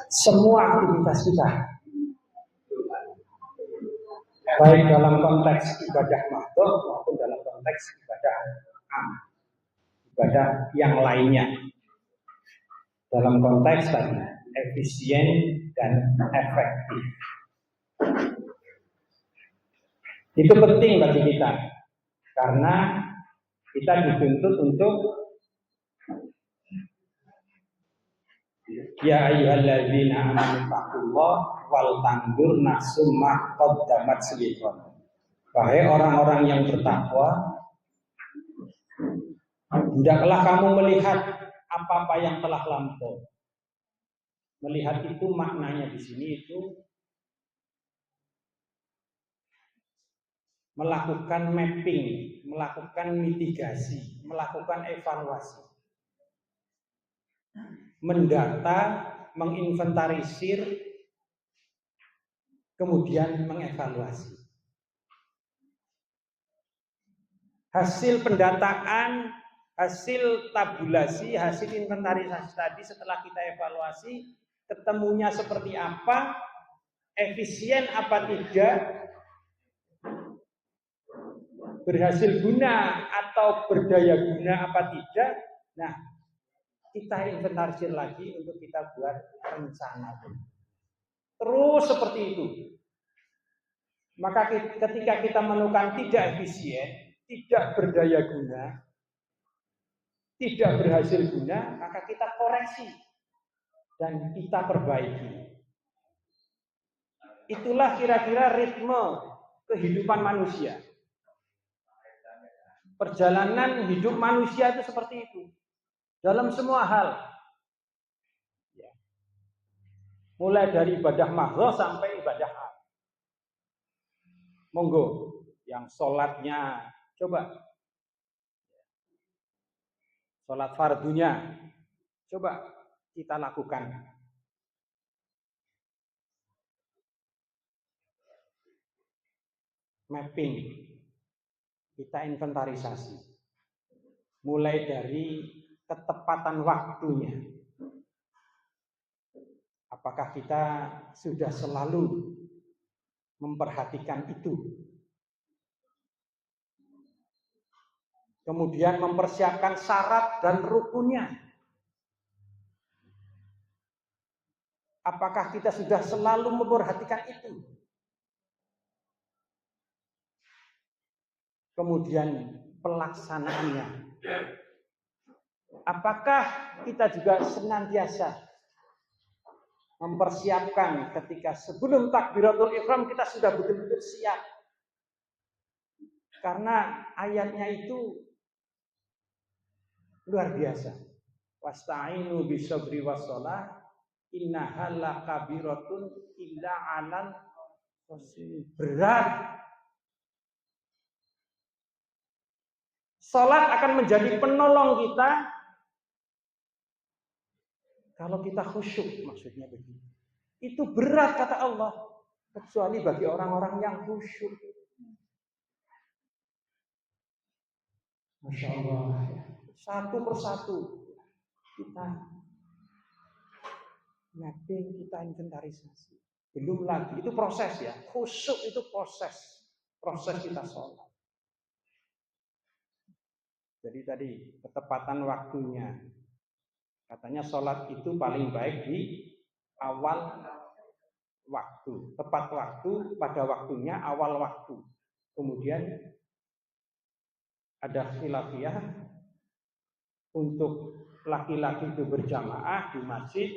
semua aktivitas kita, baik dalam konteks ibadah mahdhah maupun dalam konteks ibadah ibadah yang lainnya, dalam konteks tadi efisien dan efektif. Itu penting bagi kita karena kita dituntut untuk ya ayyuhalladzina amanu taqullaha wal tanzur nafsum ma qaddamat lighad. Wahai orang-orang yang bertakwa, hendaklah kamu melihat apa-apa yang telah lampau. Melihat itu maknanya di sini itu melakukan mapping, melakukan mitigasi, melakukan evaluasi. Mendata, menginventarisir, kemudian mengevaluasi. Hasil pendataan, hasil tabulasi, hasil inventarisasi tadi setelah kita evaluasi, ketemunya seperti apa, efisien apa tidak, berhasil guna atau berdaya guna apa tidak. Nah, kita inventarisir lagi untuk kita buat rencana. Terus seperti itu. Maka ketika kita menemukan tidak efisien, tidak berdaya guna, tidak berhasil guna, maka kita koreksi dan kita perbaiki. Itulah kira-kira ritme kehidupan manusia. Perjalanan hidup manusia itu seperti itu. Dalam semua hal. Mulai dari ibadah mahdhah sampai ibadah am. Monggo, yang sholatnya, coba. Sholat fardunya, coba kita lakukan. Mapping, kita inventarisasi. Mulai dari ketepatan waktunya. Apakah kita sudah selalu memperhatikan itu? Kemudian mempersiapkan syarat dan rukunnya. Apakah kita sudah selalu memperhatikan itu? Kemudian pelaksanaannya. Apakah kita juga senantiasa mempersiapkan ketika sebelum takbiratul ihram kita sudah betul-betul siap? Karena ayatnya itu luar biasa. Wasta'inu bisabri wassalah innaha lakabiratun illa 'alal berat. Salat akan menjadi penolong kita kalau kita khusyuk, maksudnya begitu. Itu berat kata Allah, kecuali bagi orang-orang yang khusyuk. Masya Allah, satu persatu kita mapping, kita inventarisasi. Belum lagi, itu proses ya, khusyuk itu proses kita sholat. Jadi tadi ketepatan waktunya. Katanya sholat itu paling baik di awal waktu. Tepat waktu, pada waktunya, awal waktu. Kemudian ada khilafiyah untuk laki-laki itu berjamaah di masjid,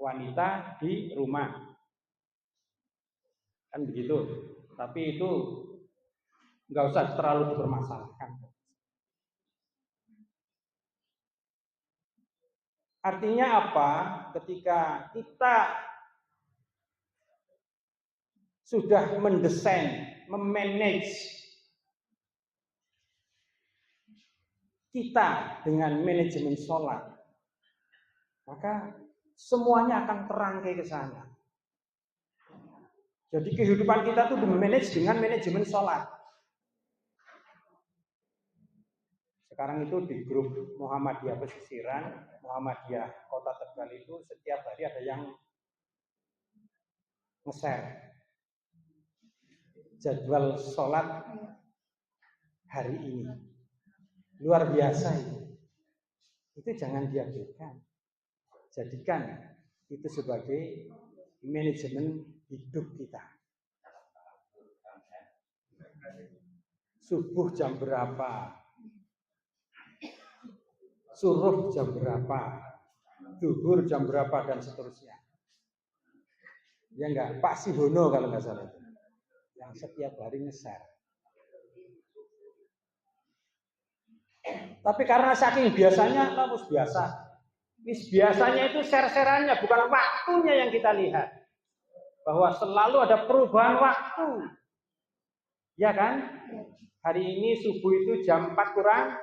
wanita di rumah. Kan begitu. Tapi itu nggak usah terlalu dipermasalahkan. Artinya apa? Ketika kita sudah mendesain, memanage kita dengan manajemen sholat, maka semuanya akan terangkai ke sana. Jadi kehidupan kita tuh dimanage dengan manajemen sholat. Sekarang itu di grup Muhammadiyah Pesisiran, Muhammadiyah Kota Tegal itu setiap hari ada yang nge-share jadwal sholat hari ini. Luar biasa itu. Itu jangan diabaikan. Jadikan itu sebagai manajemen hidup kita. Subuh jam berapa? Suruh jam berapa? Zuhur jam berapa dan seterusnya. Ya enggak, Pak Sihono kalau enggak salah itu. Yang setiap hari nge-share. Tapi karena saking biasanya, harus biasa. Biasanya itu share-sharannya, bukan waktunya yang kita lihat. Bahwa selalu ada perubahan waktu. Ya kan? Hari ini subuh itu jam 4 kurang.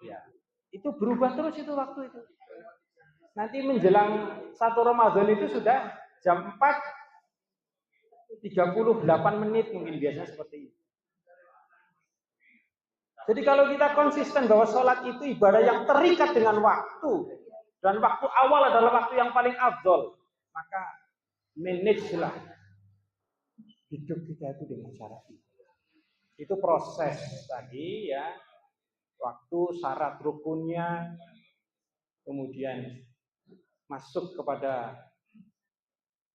Ya. Itu berubah terus itu waktu itu. Nanti menjelang 1 Ramadan itu sudah jam 4:38 mungkin biasanya seperti itu. Jadi kalau kita konsisten bahwa sholat itu ibadah yang terikat dengan waktu, dan waktu awal adalah waktu yang paling afdol, maka manajelah hidup kita itu dengan cara itu. Itu proses tadi ya, waktu, syarat rukunnya, kemudian masuk kepada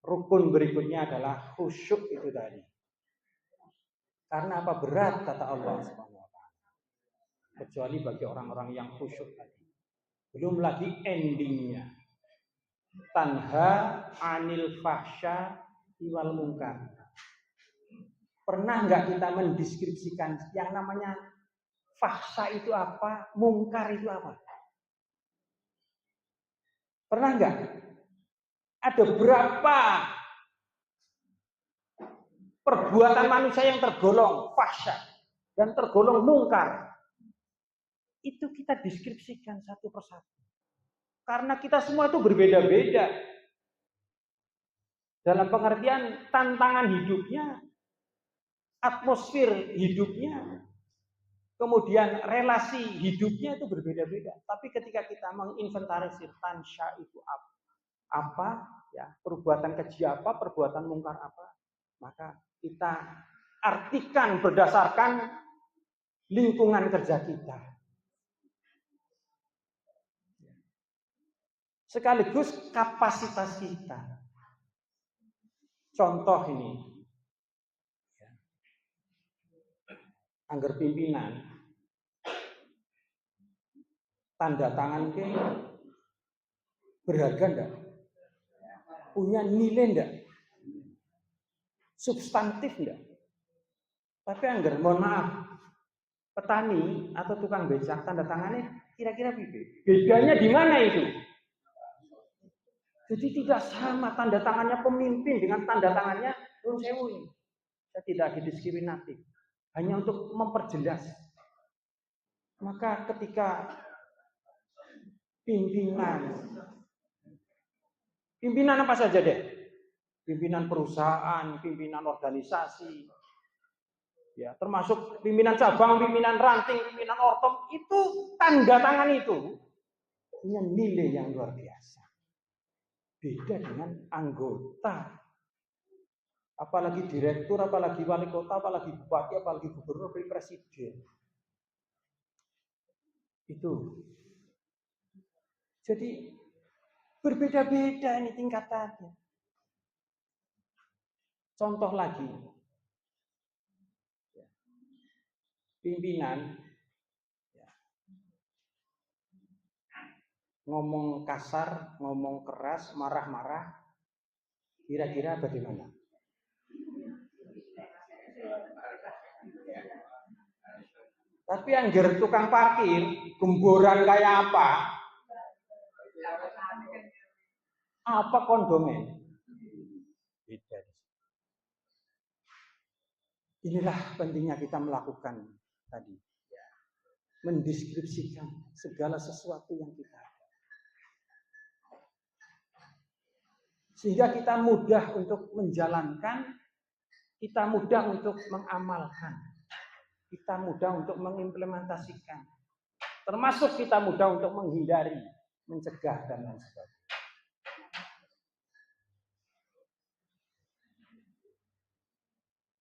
rukun berikutnya adalah khusyuk itu tadi. Karena apa? Berat kata Allah SWT. Kecuali bagi orang-orang yang khusyuk tadi. Belum lagi endingnya. Tanha anil fahsya wal munkar. Pernah nggak kita mendeskripsikan yang namanya fahsya itu apa, mungkar itu apa? Pernah nggak? Ada berapa perbuatan manusia yang tergolong fahsya dan tergolong mungkar? Itu kita deskripsikan satu persatu. Karena kita semua itu berbeda-beda. Dalam pengertian tantangan hidupnya, atmosfer hidupnya, kemudian relasi hidupnya itu berbeda-beda. Tapi ketika kita menginventarisir tansya itu apa, ya, perbuatan keji apa, perbuatan mungkar apa, maka kita artikan berdasarkan lingkungan kerja kita. Sekaligus kapasitas kita. Contoh ini, anggar pimpinan, tanda tangan ke berharga enggak? Punya nilai enggak? Substantif enggak? Tapi anggar, mohon maaf, petani atau tukang becak tanda tangannya kira-kira bedanya di mana itu? Jadi tidak sama tanda tangannya pemimpin dengan tanda tangannya Nun Sewu ini. Saya tidak didiskriminatif. Hanya untuk memperjelas. Maka ketika pimpinan apa saja deh? Pimpinan perusahaan, pimpinan organisasi, ya, termasuk pimpinan cabang, pimpinan ranting, pimpinan ortom, itu tanda tangan itu punya nilai yang luar biasa. Beda dengan anggota, apalagi direktur, apalagi wali kota, apalagi bupati, apalagi gubernur, presiden. Itu. Jadi berbeda-beda ini tingkatannya. Contoh lagi, pimpinan ngomong kasar, ngomong keras, marah-marah, kira-kira bagaimana? Tapi anggar tukang parkir, gemboran kayak apa? Apa kondomen? Beda. Inilah pentingnya kita melakukan tadi. Mendeskripsikan segala sesuatu yang kita ada. Sehingga kita mudah untuk menjalankan, kita mudah untuk mengamalkan, kita mudah untuk mengimplementasikan, termasuk kita mudah untuk menghindari, mencegah dan lain sebagainya.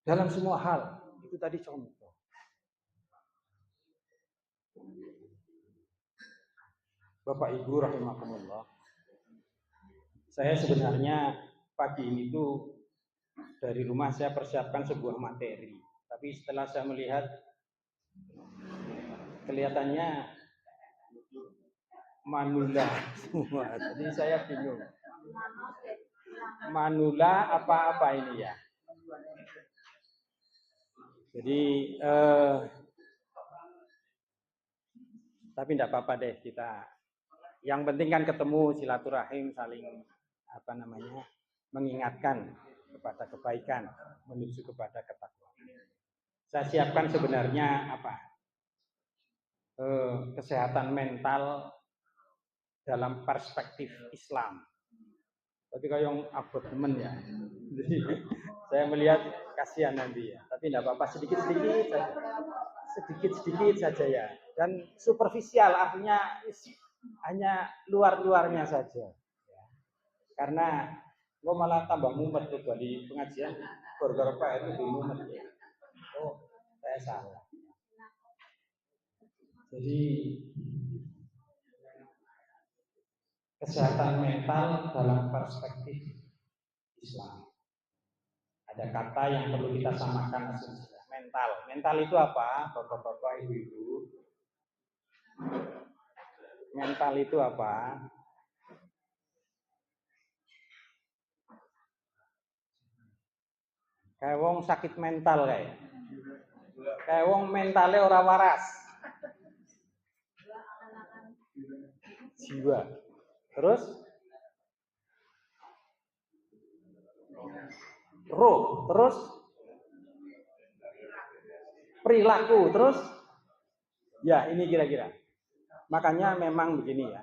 dalam semua hal. Itu tadi contoh. Bapak Ibu rahimakumullah. Saya sebenarnya pagi ini tuh dari rumah saya persiapkan sebuah materi. Tapi setelah saya melihat kelihatannya manula semua. Jadi saya bingung. Manula apa-apa ini ya. Jadi tapi tidak apa-apa deh kita. Yang penting kan ketemu, silaturahim, saling mengingatkan kepada kebaikan menuju kepada ketakwaan. Saya siapkan sebenarnya kesehatan mental dalam perspektif Islam. Tapi kalau yang abodemen ya, jadi saya melihat kasihan nanti ya. Tapi tidak apa-apa, sedikit saja ya. Dan superficial artinya hanya luar-luarnya saja. Karena lo malah tambah mumet tuh di pengajian gara-gara Pak itu di mumet. Oh, saya salah. Jadi kesehatan mental dalam perspektif Islam. Ada kata yang perlu kita samakan asumsinya. Mental. Mental itu apa? Bapak-bapak, ibu-ibu. Mental itu apa? Kayak wong sakit mental kayak. Kayak wong mentale ora waras. Jiwa. Terus roh, terus perilaku, terus ya ini kira-kira. Makanya memang begini ya.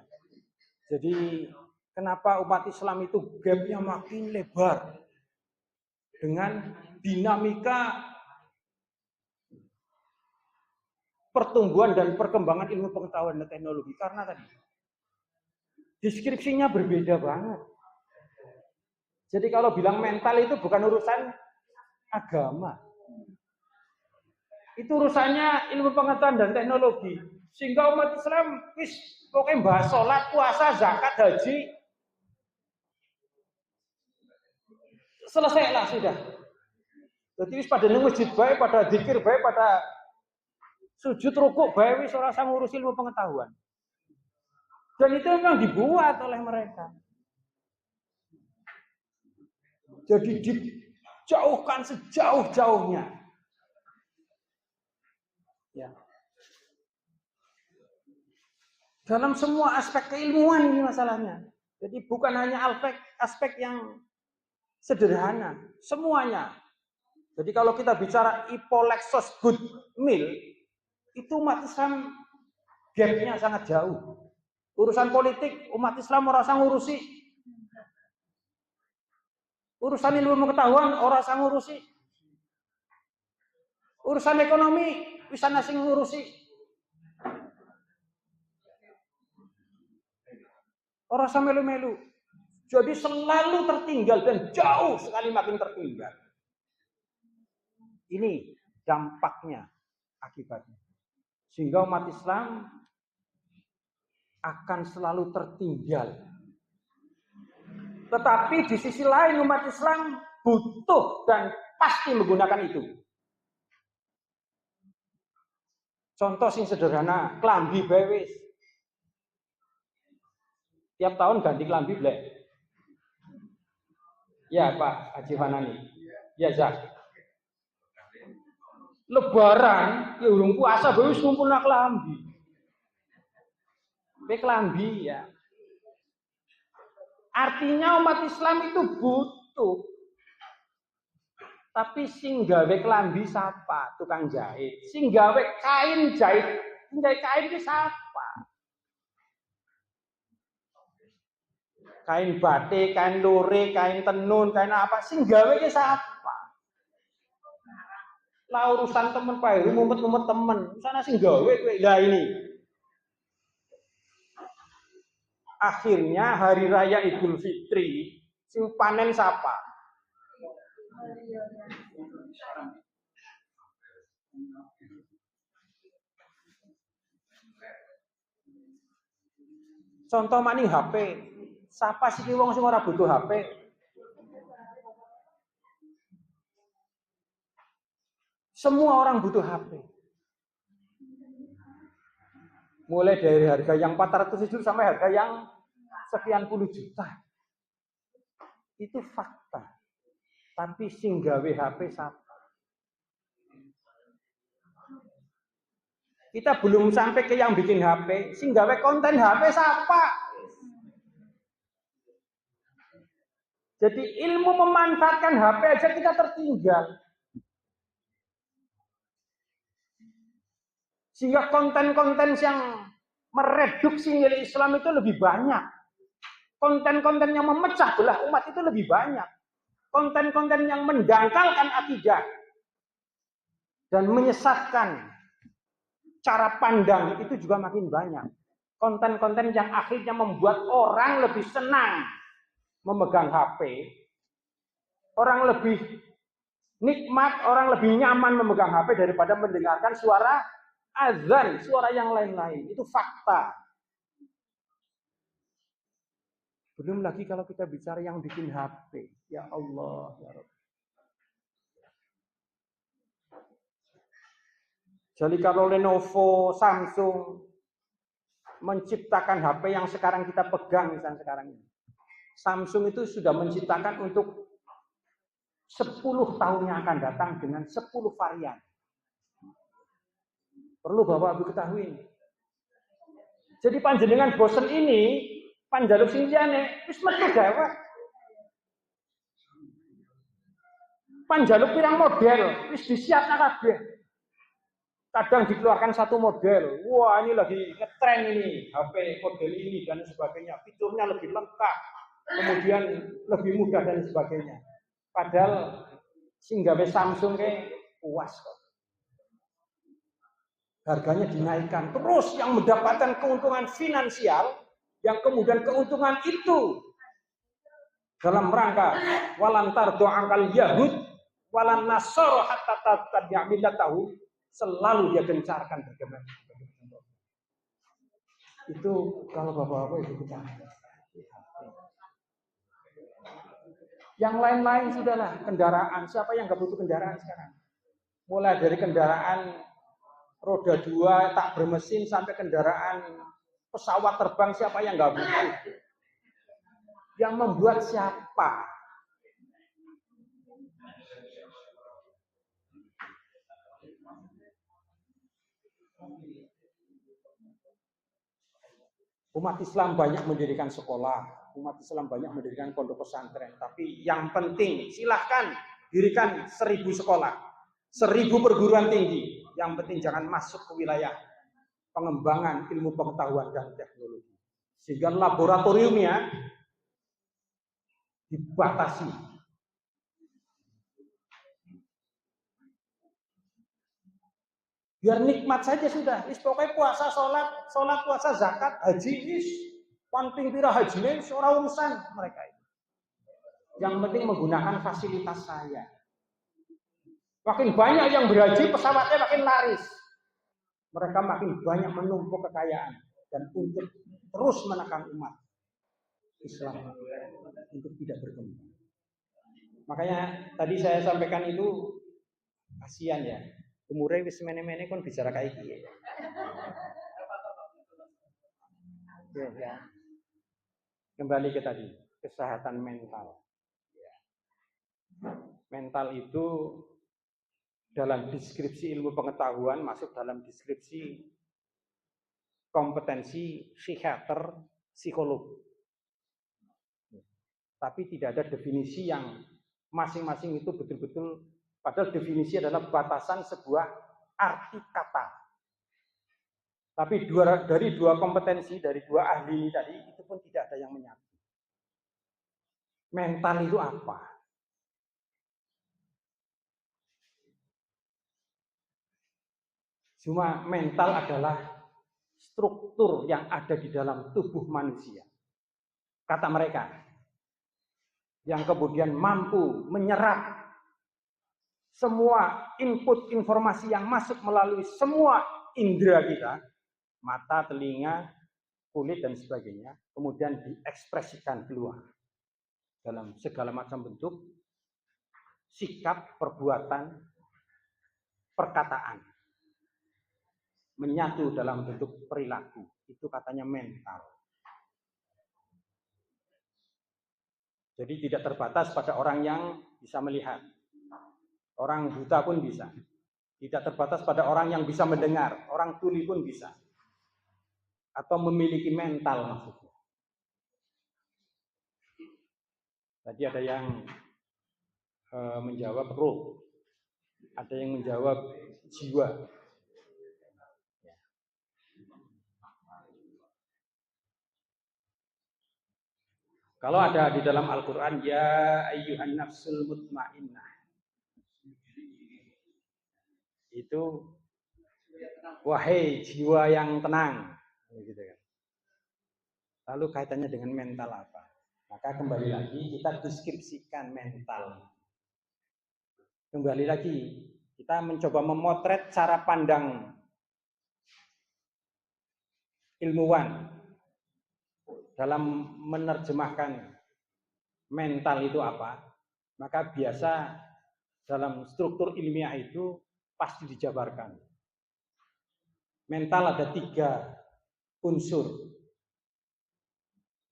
Jadi kenapa umat Islam itu gapnya makin lebar dengan dinamika pertumbuhan dan perkembangan ilmu pengetahuan dan teknologi. Karena tadi deskripsinya berbeda banget. Jadi kalau bilang mental itu bukan urusan agama. Itu urusannya ilmu pengetahuan dan teknologi. Sehingga umat Islam pokoknya bahas sholat, puasa, zakat, haji, selesailah sudah. Jadi pada masjid baik, pada zikir baik, pada sujud rukuk baik, wis ora usah ngurusi ilmu pengetahuan. Dan itu memang dibuat oleh mereka. Jadi dijauhkan sejauh-jauhnya. Ya. Dalam semua aspek keilmuan ini masalahnya. Jadi bukan hanya aspek yang sederhana, semuanya. Jadi kalau kita bicara Ipolexos good meal, itu umat Islam gapnya sangat jauh. Urusan politik umat Islam merasa ngurusi. Urusan ilmu pengetahuan orang sang ngurusi. Urusan ekonomi bisa nasi ngurusi. Orang sang melu-melu. Jadi selalu tertinggal dan jauh sekali makin tertinggal. Ini dampaknya, akibatnya. Sehingga umat Islam akan selalu tertinggal. Tetapi di sisi lain umat Islam butuh dan pasti menggunakan itu. Contoh sing sederhana, klambi bae wis. Tiap tahun ganti klambi blek. Ya Pak Haji Fanani. Ya Zak. Lebaran, ya urung puasa bae wis ngumpulna klambi. Klambi ya. Artinya umat Islam itu butuh. Tapi sing gawe klambi sapa? Tukang jahit. Sing gawe kain jahit, kain itu sapa? Kain batik, kain lurik, kain tenun, kain apa? Sing gawe ki sapa? Lah urusan temen Pak Heru mumet-mumet temen. Sana sing gawe kowe. Lah ini. Akhirnya hari raya Idul Fitri sing panen siapa? Contoh maning HP. Siapa sih wong sing ora butuh HP? Semua orang butuh HP. Mulai dari harga yang 400 juta sampai harga yang sekian puluh juta. Itu fakta. Tapi sing gawe HP siapa? Kita belum sampai ke yang bikin HP, sing gawe konten HP siapa? Jadi ilmu memanfaatkan HP aja kita tertinggal. Sehingga konten-konten yang mereduksi nilai Islam itu lebih banyak. Konten-konten yang memecah belah umat itu lebih banyak. Konten-konten yang mendangkalkan akidah dan menyesatkan cara pandang itu juga makin banyak. Konten-konten yang akhirnya membuat orang lebih senang memegang HP, orang lebih nikmat, orang lebih nyaman memegang HP daripada mendengarkan suara azan, suara yang lain-lain. Itu fakta. Belum lagi kalau kita bicara yang bikin HP. Ya Allah, ya Rabbi. Jadi kalau Lenovo, Samsung menciptakan HP yang sekarang kita pegang, misalnya sekarang ini. Samsung itu sudah menciptakan untuk 10 tahun yang akan datang dengan 10 varian. Perlu Bapak Ibu ketahui. Jadi panjenengan bosen ini, panjaluk sing liyane wis metu gawe. Panjaluk pirang model wis disiapna kabeh. Kadang dikeluarkan satu model, wah ini lagi ngetren ini, HP model ini dan sebagainya, fiturnya lebih lengkap, kemudian lebih mudah dan sebagainya. Padahal sing gawe Samsung ke puas kok. Harganya dinaikkan, terus yang mendapatkan keuntungan finansial, yang kemudian keuntungan itu dalam rangka walantar doangkal Yahud, walan nasoro hatta tabi'amillah tahu. Selalu dia gencarkan bagaimana. Itu kalau bapak-bapak itu kita. Yang lain-lain sudahlah, kendaraan. Siapa yang nggak butuh kendaraan sekarang? Mulai dari kendaraan roda 2 tak bermesin sampai kendaraan pesawat terbang, siapa yang nggak butuh? Yang membuat siapa? Umat Islam banyak mendirikan sekolah, umat Islam banyak mendirikan pondok pesantren. Tapi yang penting, silahkan dirikan 1000 sekolah, 1000 perguruan tinggi. Yang penting jangan masuk ke wilayah pengembangan ilmu pengetahuan dan teknologi. Sehingga laboratoriumnya dibatasi. Biar nikmat saja sudah. Pokoknya puasa, sholat, puasa, zakat, haji, panting pira haji, ora urusan mereka itu. Yang penting menggunakan fasilitas saya. Makin banyak yang berhaji, pesawatnya makin laris. Mereka makin banyak menumpuk kekayaan dan untuk terus menekan umat Islam untuk tidak berkembang. Makanya tadi saya sampaikan itu kasihan ya. Umurnya wis mene-mene kon bicara kayak gini. Ya. Kembali ke tadi, kesehatan mental. Mental itu dalam deskripsi ilmu pengetahuan masuk dalam deskripsi kompetensi psikiater, psikolog. Tapi tidak ada definisi yang masing-masing itu betul-betul, padahal definisi adalah batasan sebuah arti kata. Tapi dari dua kompetensi, dari dua ahli ini tadi, itu pun tidak ada yang menyatu. Mental itu apa? Cuma mental adalah struktur yang ada di dalam tubuh manusia. Kata mereka. Yang kemudian mampu menyerap semua input informasi yang masuk melalui semua indera kita, mata, telinga, kulit, dan sebagainya, kemudian diekspresikan keluar dalam segala macam bentuk, sikap, perbuatan, perkataan, menyatu dalam bentuk perilaku. Itu katanya mental. Jadi tidak terbatas pada orang yang bisa melihat. Orang buta pun bisa. Tidak terbatas pada orang yang bisa mendengar. Orang tuli pun bisa. Atau memiliki mental maksudnya. Tadi ada yang menjawab roh. Ada yang menjawab jiwa. Kalau ada di dalam Al-Quran, ya ayyuhan nafsul mutmainnah. Itu wahai jiwa yang tenang, gitu kan. Lalu kaitannya dengan mental apa? Maka kembali lagi kita deskripsikan mental. Kembali lagi kita mencoba memotret cara pandang ilmuwan dalam menerjemahkan mental itu apa. Maka biasa dalam struktur ilmiah itu pasti dijabarkan. Mental ada 3 unsur.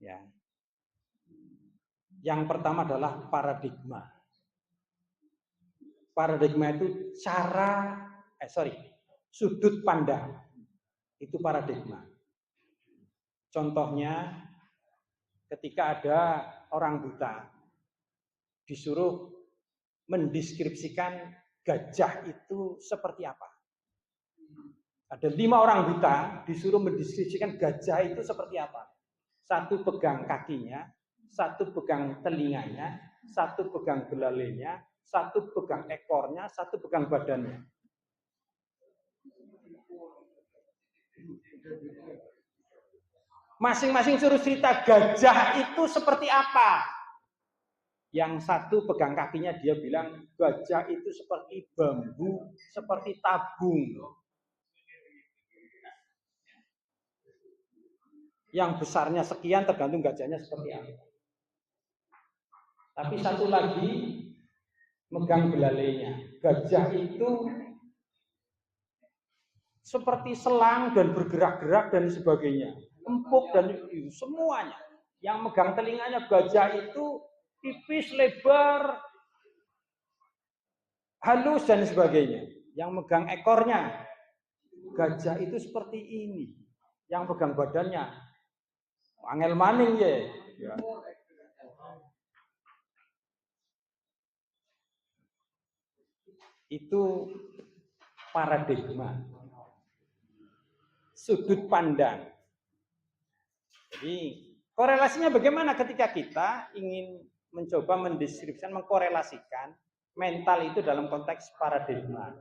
Ya. Yang pertama adalah paradigma. Paradigma itu sudut pandang. Itu paradigma. Contohnya ketika ada orang buta disuruh mendeskripsikan gajah itu seperti apa. Ada 5 orang buta disuruh mendeskripsikan gajah itu seperti apa. 1 pegang kakinya, 1 pegang telinganya, 1 pegang belalainya, 1 pegang ekornya, 1 pegang badannya. Masing-masing suruh cerita gajah itu seperti apa. Yang 1 pegang kakinya dia bilang gajah itu seperti bambu, seperti tabung. Yang besarnya sekian tergantung gajahnya seperti apa. Tapi 1 lagi megang belalainya. Gajah itu seperti selang dan bergerak-gerak dan sebagainya. Empuk dan semuanya. Yang megang telinganya gajah itu tipis, lebar, halus dan sebagainya. Yang megang ekornya gajah itu seperti ini. Yang megang badannya angel maning ya. Itu paradigma. Sudut pandang. Jadi korelasinya bagaimana ketika kita ingin mencoba mendeskripsikan, mengkorelasikan mental itu dalam konteks paradigma.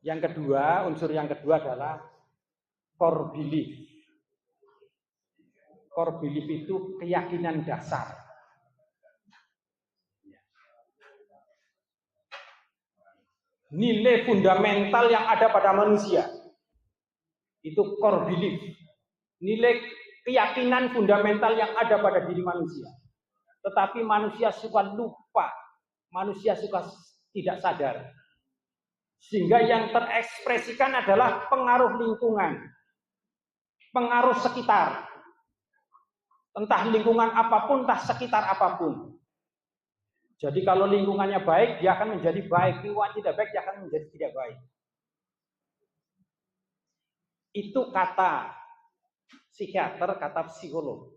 Yang kedua, unsur yang kedua adalah core belief. Core belief itu keyakinan dasar. Nilai fundamental yang ada pada manusia. Itu core belief. Nilai keyakinan fundamental yang ada pada diri manusia. Tetapi manusia suka lupa. Manusia suka tidak sadar. Sehingga yang terekspresikan adalah pengaruh lingkungan, pengaruh sekitar. Entah lingkungan apapun, entah sekitar apapun. Jadi kalau lingkungannya baik, dia akan menjadi baik. Lingkungan tidak baik, dia akan menjadi tidak baik. Itu kata psikiater, kata psikolog.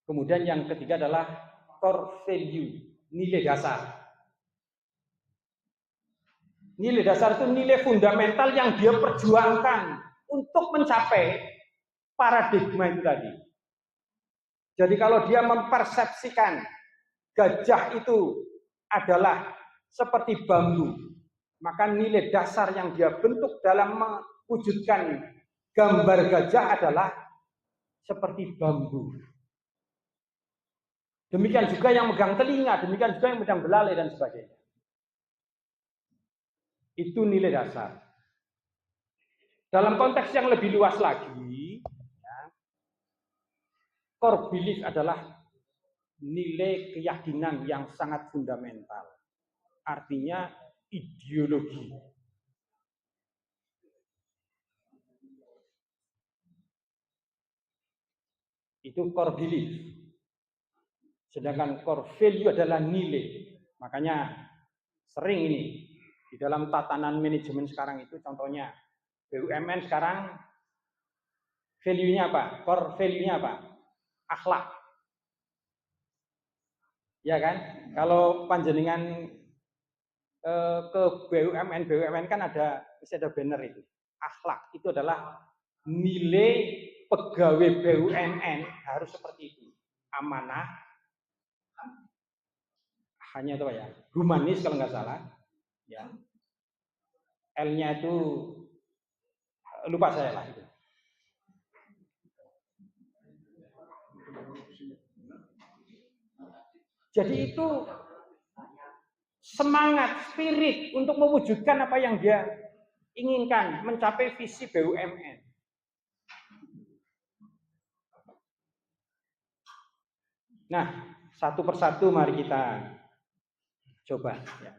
Kemudian yang ketiga adalah core value. Nilai dasar. Nilai dasar itu nilai fundamental yang dia perjuangkan untuk mencapai paradigma itu tadi. Jadi kalau dia mempersepsikan gajah itu adalah seperti bambu, maka nilai dasar yang dia bentuk dalam mewujudkan gambar gajah adalah seperti bambu. Demikian juga yang megang telinga, demikian juga yang megang belalai dan sebagainya. Itu nilai dasar. Dalam konteks yang lebih luas lagi, ya, core belief adalah nilai keyakinan yang sangat fundamental. Artinya ideologi. Itu core belief. Sedangkan core value adalah nilai. Makanya sering ini di dalam tatanan manajemen sekarang itu contohnya BUMN sekarang value-nya apa? Core value-nya apa? Akhlak. Ya kan? Kalau panjenengan ke BUMN kan ada banner itu. Akhlak itu adalah nilai pegawai BUMN harus seperti itu. Amanah, hanya itu ya, humanis kalau nggak salah, ya. L-nya itu lupa saya lah itu. Jadi itu semangat, spirit untuk mewujudkan apa yang dia inginkan, mencapai visi BUMN. Nah, satu persatu mari kita coba. Ya.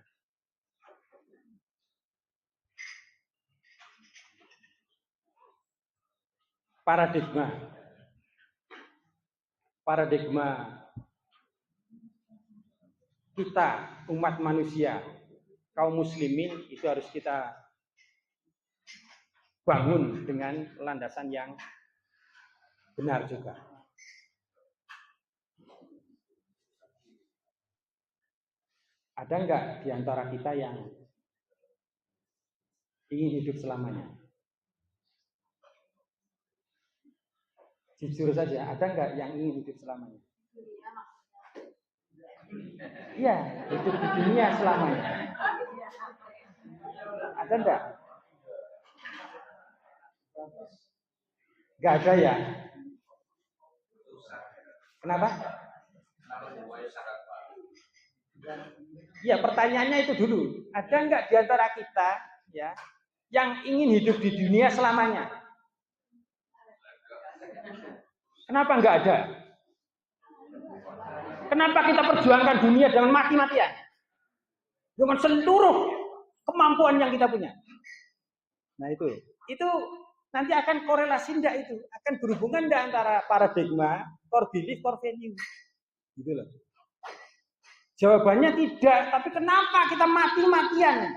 Paradigma kita, umat manusia, kaum muslimin itu harus kita bangun dengan landasan yang benar juga. Ada enggak di antara kita yang ingin hidup selamanya? Jujur saja, ada enggak yang ingin hidup selamanya? Iya, hidup di dunia selamanya. Ada enggak? Enggak ada ya? Kenapa? Ya, pertanyaannya itu dulu. Ada enggak di antara kita ya yang ingin hidup di dunia selamanya? Kenapa enggak ada? Kenapa kita perjuangkan dunia dengan mati-matian? Dengan seluruh kemampuan yang kita punya. Nah itu nanti akan korelasi enggak itu? Akan berhubungan enggak antara paradigma, core belief, core value? Gitu loh. Jawabannya tidak, tapi kenapa kita mati-matian?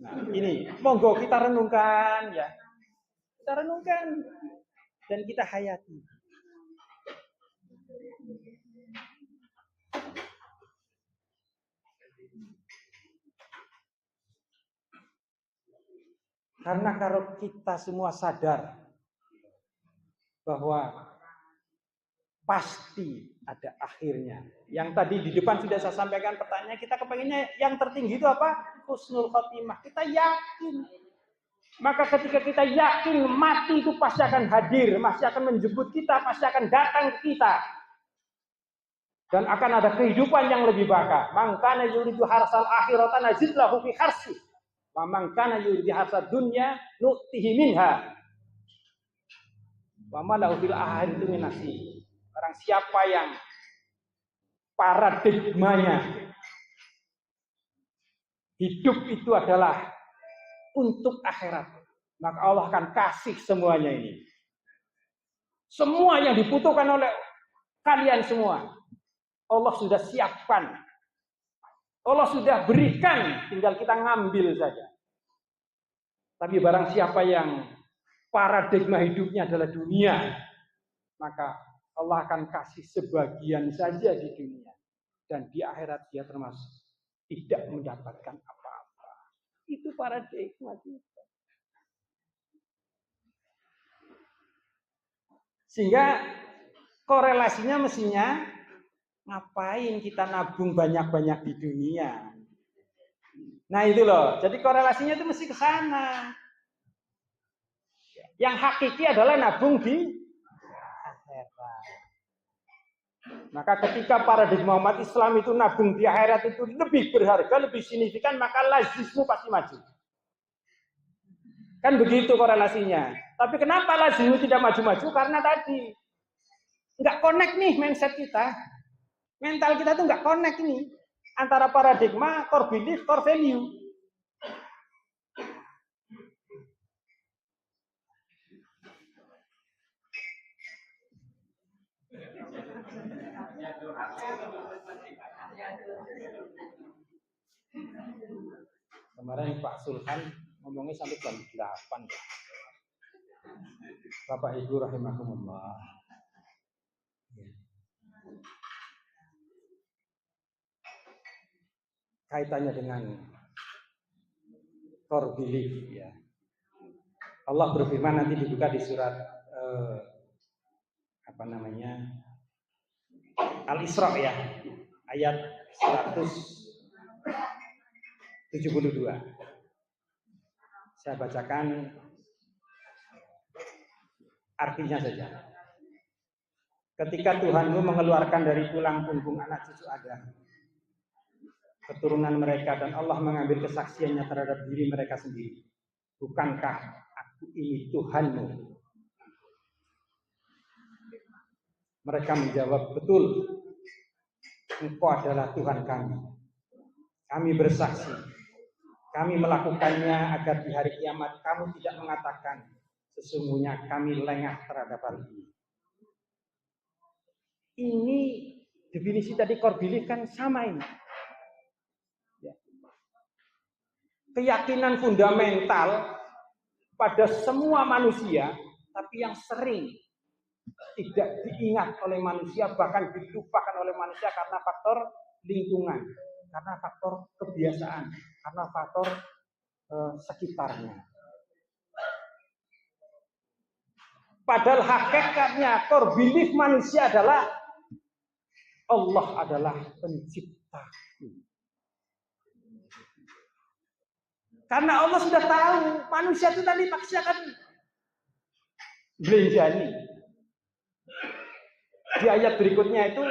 Nah, ini monggo kita renungkan ya. Kita renungkan dan kita hayati. Karena kalau kita semua sadar bahwa pasti ada akhirnya. Yang tadi di depan sudah saya sampaikan pertanyaan, kita kepengennya yang tertinggi itu apa? Husnul khotimah. Kita yakin. Maka ketika kita yakin mati itu pasti akan hadir, pasti akan menjemput kita, pasti akan datang ke kita. Dan akan ada kehidupan yang lebih baka. Man kana yuridu harsal akhirata nazid lahu fi harsi. Wa man kana yuridu harsad dunya nu'tihi minha. Wa ma lahu fil akhirati min nasib. Orang siapa yang paradigmanya hidup itu adalah untuk akhirat, maka Allah akan kasih semuanya ini. Semua yang dibutuhkan oleh kalian semua, Allah sudah siapkan. Allah sudah berikan, tinggal kita ngambil saja. Tapi barang siapa yang paradigma hidupnya adalah dunia, maka Allah akan kasih sebagian saja di dunia. Dan di akhirat dia termasuk tidak mendapatkan apa-apa. Itu paradigma kita. Sehingga korelasinya mestinya ngapain kita nabung banyak-banyak di dunia. Nah itu loh, jadi korelasinya itu mesti ke sana. Yang hakiki adalah nabung di akhirat. Maka ketika paradigma umat Islam itu nabung di akhirat itu lebih berharga, lebih signifikan, maka lazismu pasti maju. Kan begitu korelasinya. Tapi kenapa lazismu tidak maju-maju? Karena tadi nggak connect nih mindset kita. Mental kita tuh nggak connect ini antara paradigma, core belief, core value. Kemarin Pak Sulhan ngomongnya sampai jam 8. Bapak Ibu rahimahumullah. Kaitannya dengan core belief ya. Allah berfirman nanti dibuka di surat Al-Isra ya, ayat 172. Saya bacakan artinya saja. Ketika Tuhanmu mengeluarkan dari tulang punggung anak cucu Adam, keturunan mereka, dan Allah mengambil kesaksiannya terhadap diri mereka sendiri. Bukankah aku ini Tuhanmu? Mereka menjawab, betul, Engkau adalah Tuhan kami. Kami bersaksi, kami melakukannya agar di hari kiamat kamu tidak mengatakan, sesungguhnya kami lengah terhadap hal ini. Ini definisi tadi core belief kan sama ini. Keyakinan fundamental pada semua manusia, tapi yang sering tidak diingat oleh manusia, bahkan dilupakan oleh manusia karena faktor lingkungan, karena faktor kebiasaan, karena faktor sekitarnya. Padahal hakikatnya core belief manusia adalah Allah adalah penciptaku. Karena Allah sudah tahu manusia itu tadi pasti akan belenjani. Di ayat berikutnya itu,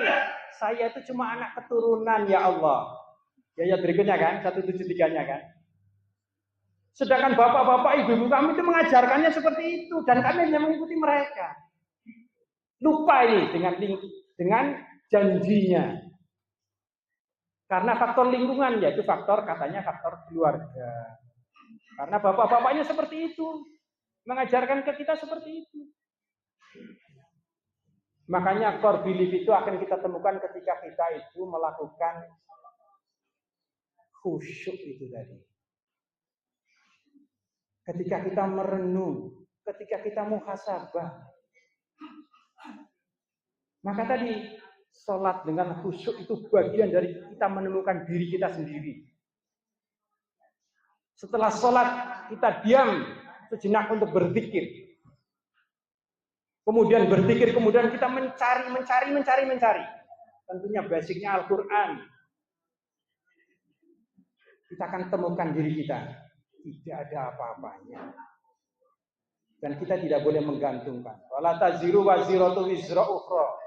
saya itu cuma anak keturunan ya Allah. Di ayat berikutnya kan, 173-nya kan. Sedangkan bapak-bapak, ibu-ibu kami itu mengajarkannya seperti itu, dan kami hanya mengikuti mereka. Lupa ini dengan janjinya. Karena faktor lingkungan, yaitu faktor katanya faktor keluarga. Karena bapak-bapaknya seperti itu, mengajarkan ke kita seperti itu. Makanya core belief itu akan kita temukan ketika kita itu melakukan khusyuk itu tadi. Ketika kita merenung, ketika kita muhasabah. Maka tadi sholat dengan khusyuk itu bagian dari kita menemukan diri kita sendiri. Setelah sholat kita diam sejenak untuk berzikir. Kemudian berzikir, kemudian kita mencari. Tentunya basicnya Al-Quran. Kita akan temukan diri kita. Tidak ada apa-apanya. Dan kita tidak boleh menggantungkan. Wala taziru waziratu wizra ukhra.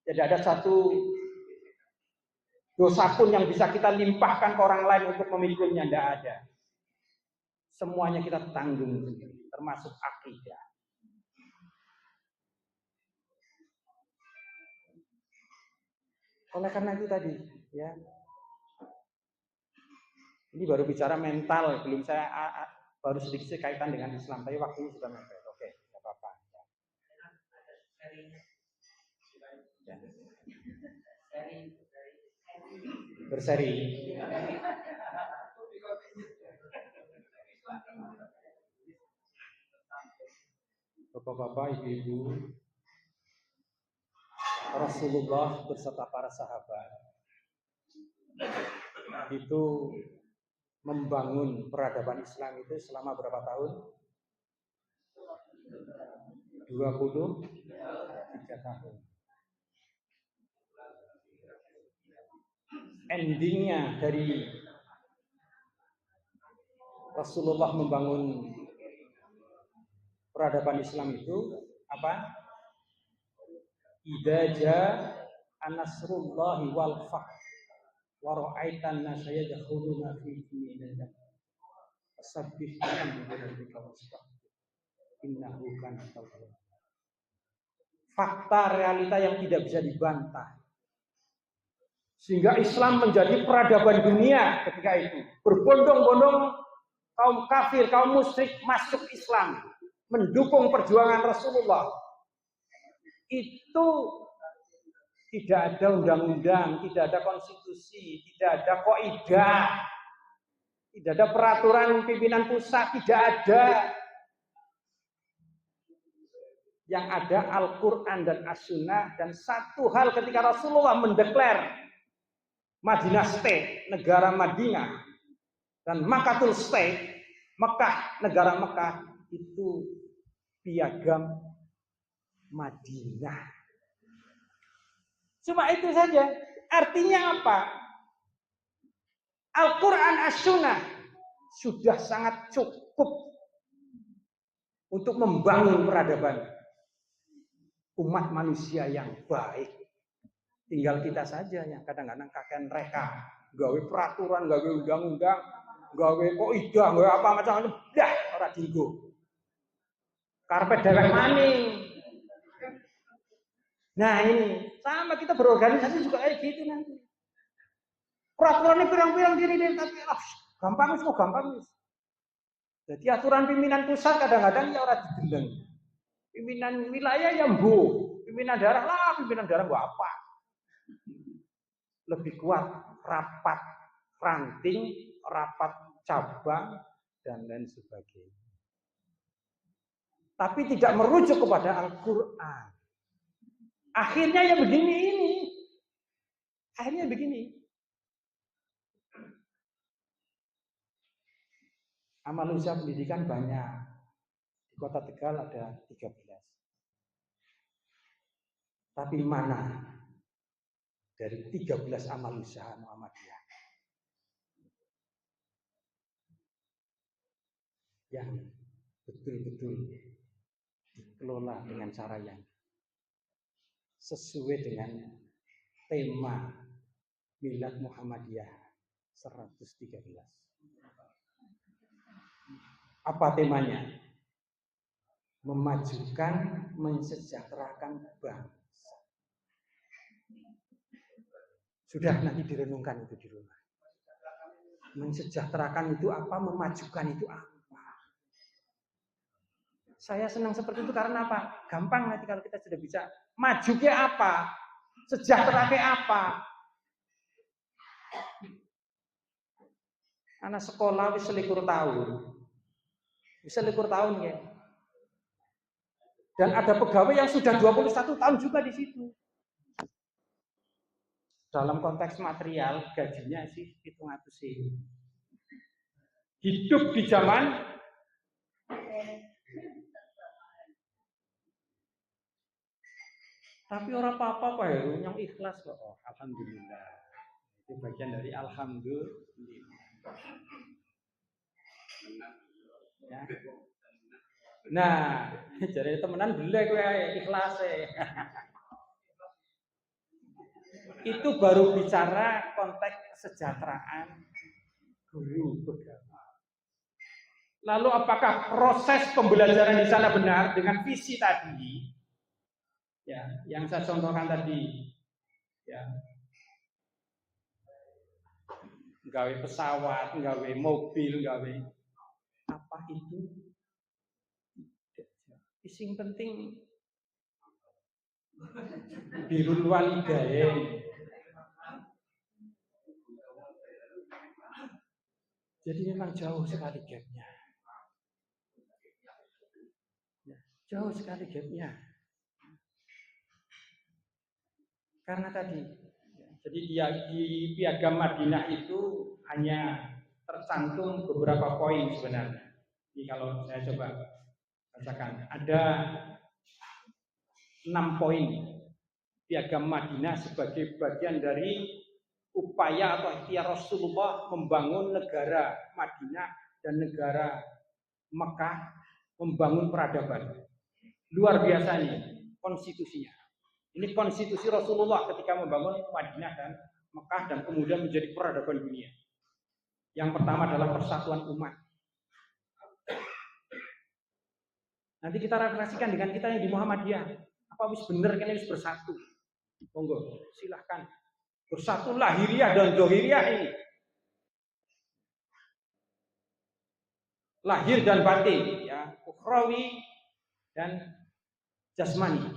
Jadi ada satu dosa pun yang bisa kita limpahkan ke orang lain untuk memikulnya. Tidak ada. Semuanya kita tanggung sendiri. Termasuk akidah. Oleh karena itu tadi, ya, ini baru bicara mental, belum saya baru sedikit kaitan dengan Islam, tapi waktunya sudah mepet. Oke, tidak apa-apa. Ya. Berseri. Bapak-bapak, ibu-ibu, Rasulullah beserta para sahabat itu membangun peradaban Islam itu selama berapa tahun? 23 tahun. Endingnya dari Rasulullah membangun peradaban Islam itu apa? Idza jaa nasrullahi wal fath wa ra'aitan nasa yadkhuluna fi dinillah fasabbih bihamdi rabbika wastaghfir innahu kana tawwaba. Fakta realita yang tidak bisa dibantah. Sehingga Islam menjadi peradaban dunia ketika itu. Berbondong-bondong kaum kafir, kaum musyrik masuk Islam, mendukung perjuangan Rasulullah. Itu tidak ada undang-undang, tidak ada konstitusi, tidak ada kaidah, tidak ada peraturan pimpinan pusat, tidak ada. Yang ada Al-Quran dan As-Sunnah. Dan satu hal ketika Rasulullah mendeklar Madinah State, negara Madinah, dan Makkatul State, Mekah, negara Mekah, itu piagam Madinah. Cuma itu saja. Artinya apa? Al-Quran As-Sunnah sudah sangat cukup untuk membangun peradaban umat manusia yang baik. Tinggal kita saja yang kadang-kadang kakean reka, gawe peraturan, gawe undang-undang, gawe kaidah, gawe apa macam-macam, dah ora dienggo. Karpet dewek maning. Nah ini sama kita berorganisasi juga kayak gitu nanti. Peraturannya pirang-pirang diri tapi gampang kok gampang. Jadi aturan pimpinan pusat kadang-kadang ya ora dideleng. Pimpinan wilayah ya mbuh, pimpinan daerah lah, pimpinan daerah gua apa? Lebih kuat rapat ranting, rapat cabang dan lain sebagainya. Tapi tidak merujuk kepada Al-Quran. Akhirnya ya begini ini. Akhirnya begini. Amal usaha pendidikan banyak. Di Kota Tegal ada 13. Tapi mana dari 13 amal usaha Muhammadiyah yang betul-betul dikelola dengan cara yang sesuai dengan tema Milad Muhammadiyah 113. Apa temanya? Memajukan, mensejahterakan bangsa. Sudah nanti direnungkan itu di rumah. Mensejahterakan itu apa? Memajukan itu apa? Saya senang seperti itu karena apa? Gampang nanti kalau kita sudah bisa. Maju ke apa? Sejahtera ke apa? Anak sekolah wis 21 tahun. Bisa 21 tahun ya. Dan ada pegawai yang sudah 21 tahun juga di situ. Dalam konteks material gajinya sih 700.000. Hidup di zaman tapi orang apa-apa ya, yang ikhlas kok. Oh, alhamdulillah. Itu bagian dari alhamdulillah. Ya. Nah, jadi temenan beli gue ikhlas Itu baru bicara konteks kesejahteraan guru agama. Lalu apakah proses pembelajaran di sana benar dengan visi tadi? Ya, yang saya contohkan tadi. Ya. Gawe pesawat, gawe mobil, gawe apa itu? Sing penting birrul walidain. Jadi memang jauh sekali gapnya. Jauh sekali gapnya. Karena tadi, jadi di piagam Madinah itu hanya tercantum beberapa poin sebenarnya. Jadi kalau saya coba bacakan, ada 6 poin piagam Madinah sebagai bagian dari upaya atau ikhtiar Rasulullah membangun negara Madinah dan negara Mekah membangun peradaban. Luar biasa ini konstitusinya. Ini konstitusi Rasulullah ketika membangun Madinah dan Mekah dan kemudian menjadi peradaban dunia. Yang pertama adalah persatuan umat. Nanti kita refleksikan dengan kita yang di Muhammadiyah. Apa wis bener kan wis bersatu? Monggo, silahkan. Bersatu lahiriah dan zohiriah ini. Lahir dan batin, ya, ukhrawi dan jasmani.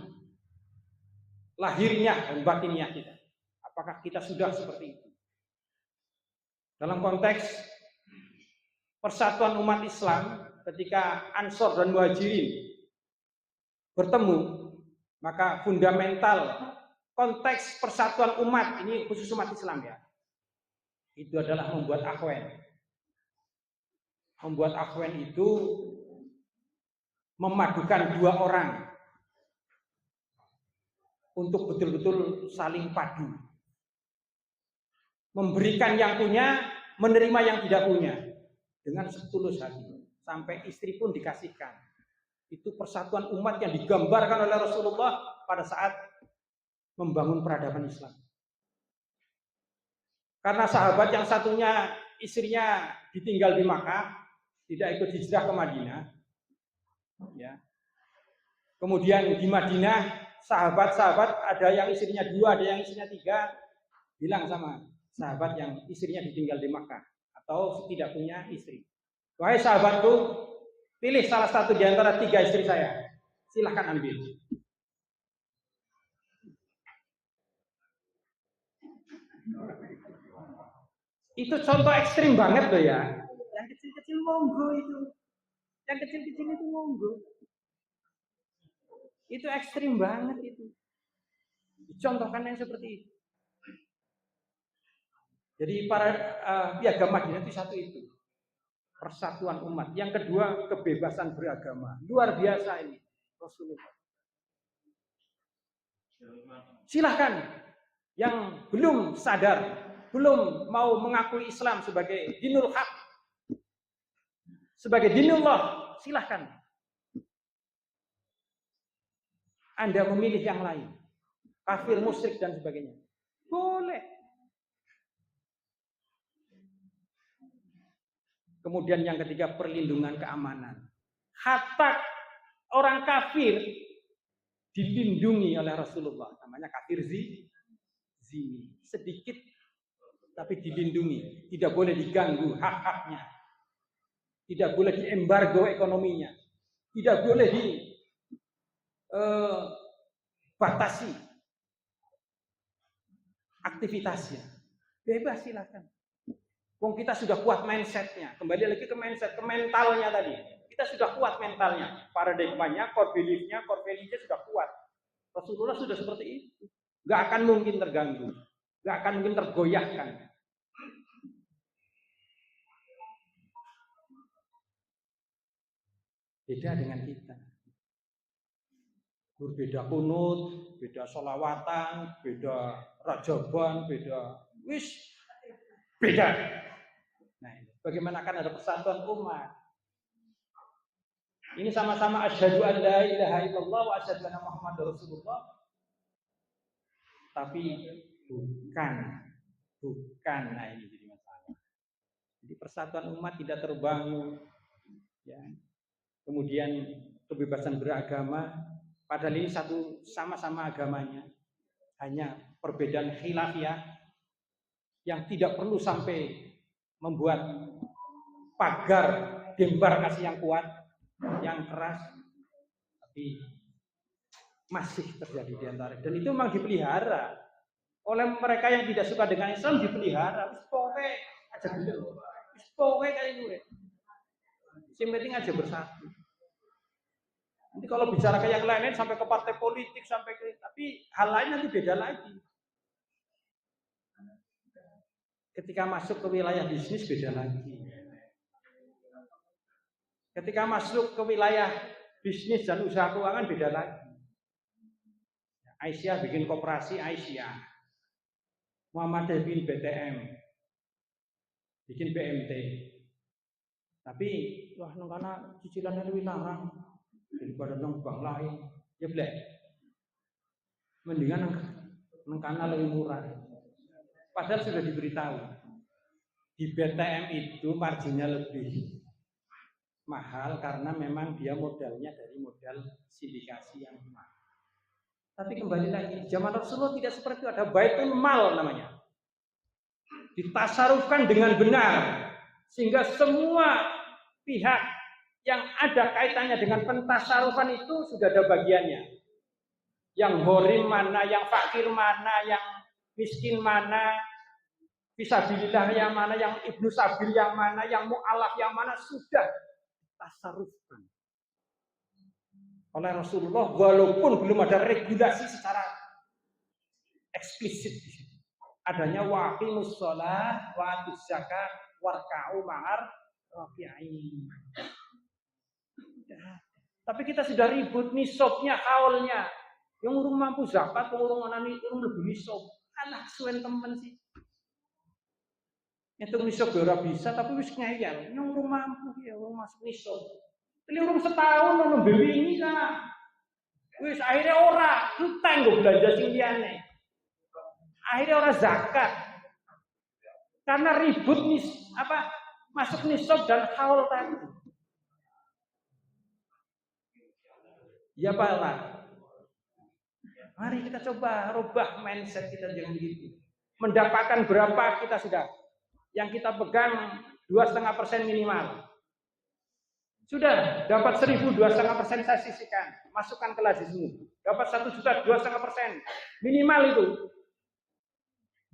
Lahirnya dan batinnya kita. Apakah kita sudah seperti itu? Dalam konteks persatuan umat Islam, ketika Ansor dan Muhajirin bertemu, maka fundamental konteks persatuan umat, ini khusus umat Islam ya, itu adalah membuat akhwan. Membuat akhwan itu memadukan dua orang untuk betul-betul saling padu. Memberikan yang punya, menerima yang tidak punya. Dengan setulus hati. Sampai istri pun dikasihkan. Itu persatuan umat yang digambarkan oleh Rasulullah pada saat membangun peradaban Islam. Karena sahabat yang satunya istrinya ditinggal di Makkah, tidak ikut hijrah ke Madinah. Ya. Kemudian di Madinah, sahabat-sahabat ada yang istrinya 2, ada yang istrinya 3, bilang sama sahabat yang istrinya ditinggal di Makkah atau tidak punya istri. Wahai sahabatku, pilih salah satu di antara 3 istri saya. Silahkan ambil. Itu contoh ekstrim banget loh ya. Yang kecil-kecil monggo itu. Yang kecil-kecil itu monggo. Itu ekstrim banget itu. Dicontohkan yang seperti itu. Jadi para piagam Madinah itu satu itu. Persatuan umat. Yang kedua, kebebasan beragama. Luar biasa ini Rasulullah. Silahkan yang belum sadar, belum mau mengakui Islam sebagai dinul haq, sebagai dinullah, silahkan. Anda memilih yang lain. Kafir, musyrik, dan sebagainya. Boleh. Kemudian yang ketiga, perlindungan keamanan. Hatta orang kafir dilindungi oleh Rasulullah. Namanya kafir zini. Sedikit tapi dilindungi. Tidak boleh diganggu hak-haknya. Tidak boleh diembargo ekonominya. Tidak boleh dibatasi aktivitasnya. Bebas silakan. Wong kita sudah kuat mindsetnya. Kembali lagi ke mindset, ke mentalnya tadi. Kita sudah kuat mentalnya. Paradigmanya, core belief-nya, core value-nya sudah kuat. Rasulullah sudah seperti itu. Gak akan mungkin terganggu. Gak akan mungkin tergoyahkan. Beda dengan kita. Berbeda kunut, beda sholawatan, beda rajaban, beda beda. Nah, bagaimana akan ada persatuan umat? Ini sama-sama asyhadu an la ilaha illallah wa asyhadu anna Muhammadar Rasulullah. Tapi bukan. Nah, ini jadi masalah. Jadi persatuan umat tidak terbangun. Ya. Kemudian kebebasan beragama, padahal ini satu sama-sama agamanya. Hanya perbedaan khilafiyah yang tidak perlu sampai membuat pagar demarkasi yang kuat, yang keras, tapi masih terjadi di antara. Dan itu memang dipelihara oleh mereka yang tidak suka dengan Islam, dipelihara. Wis pokoke aja gelem. Wis pokoke kayak gue. Yang penting aja bersatu. Nanti kalau bicara ke yang lain sampai ke partai politik, sampai ke, tapi hal lain nanti beda lagi. Ketika masuk ke wilayah bisnis beda lagi. Ketika masuk ke wilayah bisnis dan usaha keuangan beda lagi. Aisyah bikin koperasi Aisyah. Muhammad bikin BTM. Bikin BMT. Tapi wah nang kana cicilannya lebih larang daripada nang bank lain. Ya blek. Mendingan nang kana lebih murah. Padahal sudah diberitahu. Di BTM itu marginnya lebih mahal karena memang dia modalnya dari modal sindikasi yang mahal. Tapi kembali lagi, zaman Rasulullah tidak seperti itu. Ada baitul mal namanya. Ditasarufkan dengan benar sehingga semua pihak yang ada kaitannya dengan pentasarufan itu sudah ada bagiannya. Yang horim mana, yang fakir mana, yang miskin mana, fisabilillah yang mana, yang ibnu sabil yang mana, yang mu'alaf yang mana, sudah tasarufkan oleh Rasulullah walaupun belum ada regulasi secara eksplisit. Adanya waqimus shalah wa atuz zakat warka'u ma'ar raki'in. Tapi kita sudah ribut nisabnya, haulnya. Yang urung mampu zakat, urung anani urung lebih nisab. Alah suwen temen sih. Itu nisab ora bisa tapi wis ngeyel. Yang urung mampu ya urung masuk nisab. Ini urung setahun ono bewingi kan. Wis akhirnya ora enteng go belanja sing liyane. Akhirnya ora zakat. Karena ribut masuk nisab dan haul tadi. Ya Pak lah. Mari kita coba rubah mindset kita jangan begitu. Mendapatkan berapa kita sudah. Yang kita pegang 2,5% minimal. Sudah dapat 1.000 2,5% saya sisihkan, masukkan ke lazismu. Dapat 1 juta 2,5% minimal itu.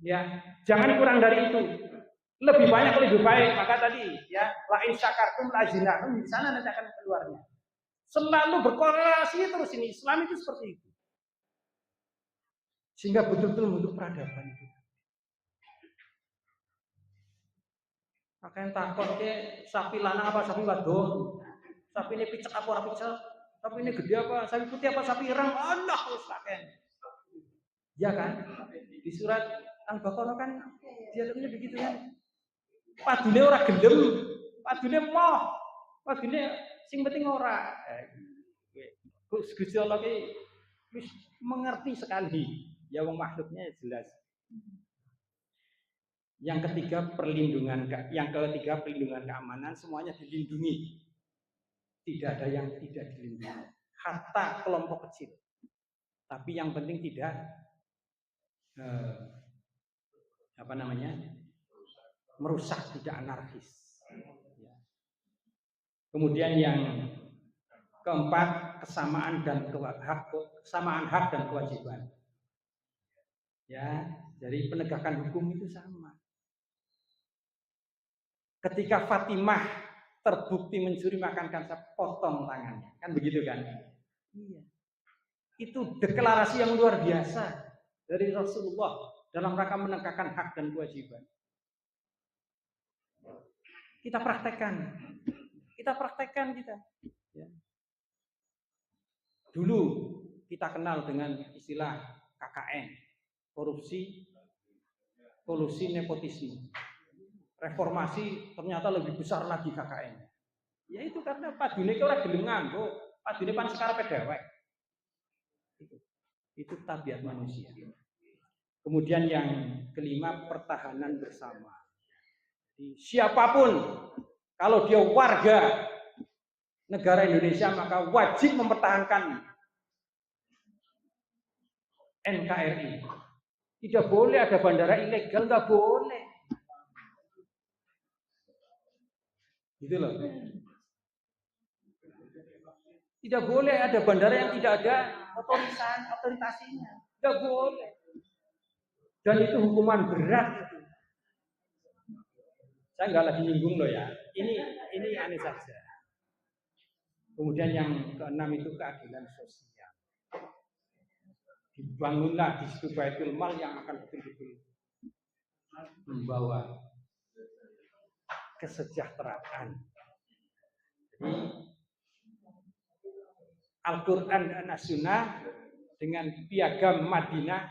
Ya, jangan kurang dari itu. Lebih banyak lebih baik. Maka tadi ya, la in syakartum la azidannakum, di sana nanti akan keluarnya. Selalu berkorelasi terus ini. Islam itu seperti itu. Sehingga betul-betul membentuk peradaban itu. Makanya takut ke sapi lanang apa sapi wadon. Sapi ini picek apa ora picek? Sapi ini gede apa? Sapi putih apa sapi ireng? Allah wis paken. Ya kan? Di surat Al-Baqarah kan dialognya begitu kan. Padune ora gelem, padune moh. Padune sing penting ora. Gusti Allah ki wis mengerti sekali. Ya wong makhluknya jelas. Yang ketiga perlindungan keamanan, semuanya dilindungi. Tidak ada yang tidak dilindungi. Hatta kelompok kecil. Tapi yang penting tidak merusak, tidak anarkis. Kemudian yang keempat kesamaan hak dan kewajiban. Ya, jadi penegakan hukum itu sama. Ketika Fatimah terbukti mencuri makan saya potong tangannya, kan begitu kan? Iya. Itu deklarasi yang luar biasa dari Rasulullah dalam rangka menegakkan hak dan kewajiban. Kita praktekkan kita. Ya. Dulu kita kenal dengan istilah KKN, korupsi, kolusi, nepotisme. Reformasi ternyata lebih besar lagi KKN. Ya itu karena padune ki ora gelem nganggo, padune pan sekarepe dhewek. Itu tabiat manusia. Kemudian yang kelima pertahanan bersama. Siapapun kalau dia warga negara Indonesia maka wajib mempertahankan NKRI. Tidak boleh ada bandara ilegal, nggak boleh. Gitu loh. Tidak boleh ada bandara yang tidak ada otoritasinya. Tidak boleh. Dan itu hukuman berat itu. Saya nggak lagi nyinggung loh ya. Ini aneh saja. Kemudian yang keenam itu keadilan sosial. Dibangunlah di situ baitul mal yang akan betul-betul membawa kesejahteraan. Jadi Al-Quran dan As-Sunnah dengan piagam Madinah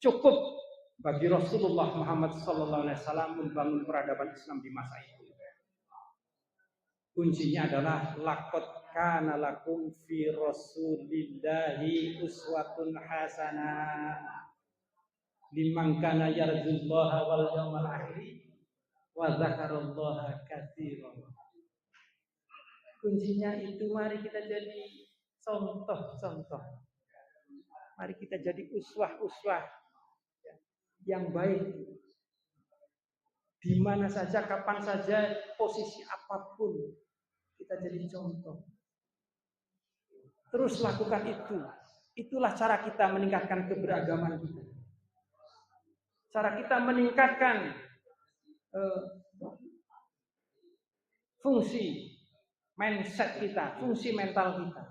cukup bagi Rasulullah Muhammad SAW membangun peradaban Islam di masa itu. Kuncinya adalah laqad kana lakum fi rasulillahi uswatun hasanah liman kana yarjullaha wal yawmal akhir wa dzakarallaha katsiran. Kuncinya itu mari kita jadi contoh-contoh. Mari kita jadi uswah-uswah yang baik. Di mana saja, kapan saja, posisi apapun kita jadi contoh. Terus lakukan itu. Itulah cara kita meningkatkan keberagaman kita. Cara kita meningkatkan fungsi mindset kita, fungsi mental kita.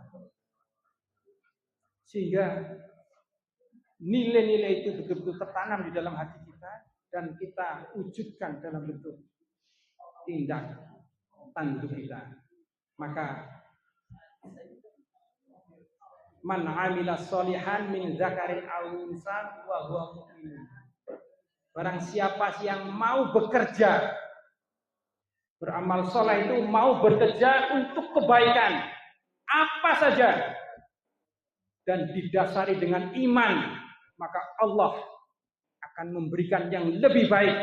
Sehingga nilai-nilai itu betul-betul tertanam di dalam hati kita dan kita wujudkan dalam bentuk tindak tanduk kita. Maka man 'amila sholihan min dzakarin aw unsa wa huwa mu'min. Barang siapa yang mau bekerja, beramal soleh itu mau bekerja untuk kebaikan apa saja dan didasari dengan iman, maka Allah akan memberikan yang lebih baik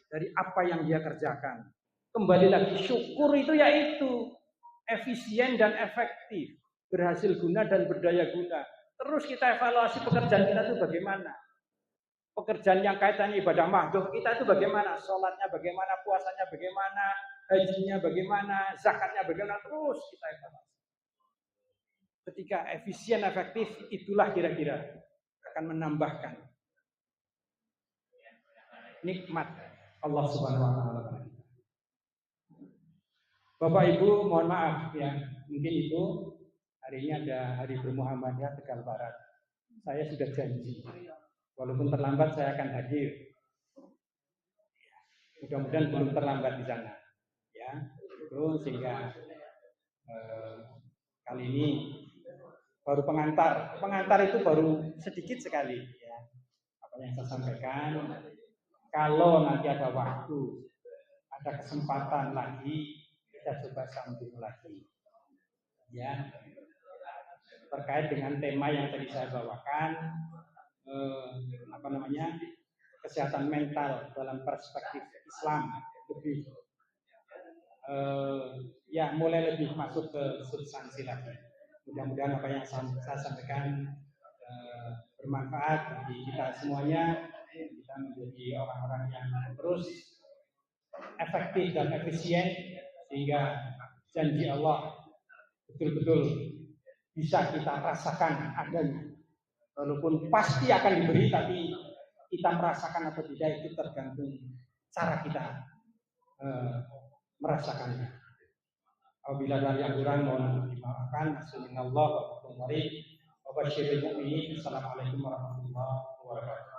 dari apa yang dia kerjakan. Kembali lagi, syukur itu yaitu efisien dan efektif, berhasil guna dan berdaya guna. Terus kita evaluasi pekerjaan kita itu bagaimana. Pekerjaan yang kaitannya ibadah mahdoh kita itu bagaimana, sholatnya bagaimana, puasanya bagaimana, hajinya bagaimana, zakatnya bagaimana, terus kita evaluasi. Ketika efisien efektif, itulah kira-kira akan menambahkan nikmat Allah Subhanahu wa taala. Bapak Ibu, mohon maaf ya, mungkin Ibu hari ini ada Hari Bermuhammadiyah Tegal Barat. Saya sudah janji, walaupun terlambat saya akan hadir. Mudah-mudahan belum terlambat di sana, ya. Itu sehingga kali ini baru pengantar. Pengantar itu baru sedikit sekali, ya. Apa yang saya sampaikan. Kalau nanti ada waktu, ada kesempatan lagi, kita coba sambung lagi, ya. Terkait dengan tema yang tadi saya bawakan, kesehatan mental dalam perspektif Islam, lebih ya mulai lebih masuk ke substansi lagi. Mudah-mudahan apa yang saya sampaikan bermanfaat bagi kita semuanya. Kita menjadi orang-orang yang terus efektif dan efisien sehingga janji Allah betul-betul bisa kita rasakan adanya. Walaupun pasti akan diberi, tapi kita merasakan atau tidak itu tergantung cara kita merasakannya. Apabila ada yang kurang mohon dimaafkan. Assalamualaikum warahmatullahi wabarakatuh. Assalamualaikum warahmatullahi wabarakatuh.